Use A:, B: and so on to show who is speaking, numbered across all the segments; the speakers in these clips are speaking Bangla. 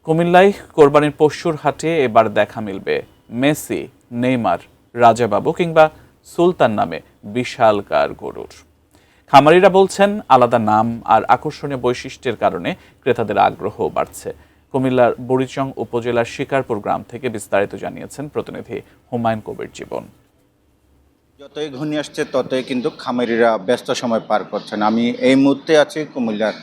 A: কুমিল্লায় কোরবানির পশুর হাটে এবার দেখা মিলবে মেসি, নেইমার, রাজাবাবু কিংবা সুলতান নামে বিশালকার গরুর। খামারিরা বলছেন আলাদা নাম আর আকর্ষণীয় বৈশিষ্ট্যের কারণে ক্রেতাদের আগ্রহ বাড়ছে। কুমিল্লার বুড়িচং উপজেলার শিকারপুর গ্রাম থেকে বিস্তারিত জানিয়েছেন প্রতিনিধি হুমায়ুন কবির জীবন।
B: যতই ঘনিয়ে আসছে ততই কিন্তু খামারিরা ব্যস্ত সময় পার করছেন। আমি এই মুহূর্তে আছি কুমিল্লার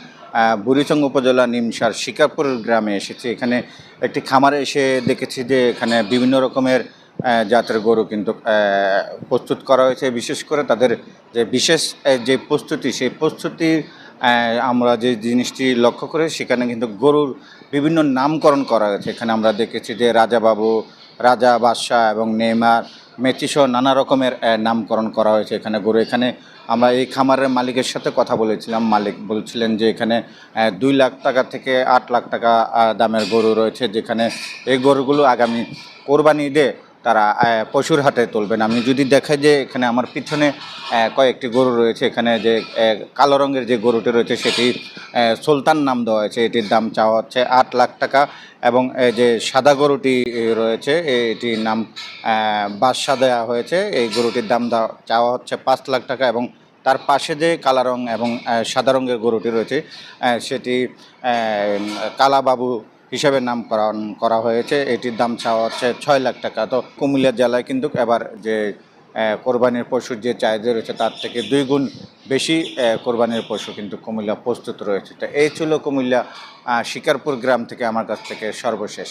B: বুড়িচং উপজেলা নিমসার শিকারপুর গ্রামে এসেছি। এখানে একটি খামারে এসে দেখেছি যে এখানে বিভিন্ন রকমের জাতের গরু কিন্তু প্রস্তুত করা হয়েছে। বিশেষ করে তাদের যে বিশেষ যে প্রস্তুতি, সেই প্রস্তুতির আমরা যে জিনিসটি লক্ষ্য করে সেখানে কিন্তু গরুর বিভিন্ন নামকরণ করা হয়েছে। এখানে আমরা দেখেছি যে রাজাবাবু, রাজা, বাদশাহ এবং নেইমার, মেচিসহ নানা রকমের নামকরণ করা হয়েছে এখানে গরু। এখানে আমরা এই খামারের মালিকের সাথে কথা বলেছিলাম। মালিক বলছিলেন যে এখানে 2 লাখ টাকা থেকে 8 লাখ টাকা দামের গরু রয়েছে, যেখানে এই গরুগুলো আগামী কোরবানি ঈদে তারা পশুর হাটে তুলবেন। আমি যদি দেখাই যে এখানে আমার পিছনে কয়েকটি গরু রয়েছে। এখানে যে কালো রঙের যে গরুটি রয়েছে সেটি সুলতান নাম দেওয়া হয়েছে। এটির দাম চাওয়া হচ্ছে 8 লাখ টাকা এবং যে সাদা গরুটি রয়েছে এটির নাম বাদশা দেওয়া হয়েছে। এই গরুটির দাম চাওয়া হচ্ছে 5 লাখ টাকা এবং তার পাশে যে কালা রং এবং সাদা রঙের গরুটি রয়েছে সেটি কালাবাবু হিসাবে নামকরণ করা হয়েছে। এটির দাম চাওয়া হচ্ছে 6 লাখ টাকা। তো কুমিল্লা জেলায় কিন্তু এবার যে কোরবানির পশুর যে চাহিদা রয়েছে তার থেকে 2 গুণ বেশি কোরবানির পশু কিন্তু কুমিল্লা প্রস্তুত রয়েছে। তো এই ছিল কুমিল্লা শিকারপুর গ্রাম থেকে আমার কাছ থেকে সর্বশেষ।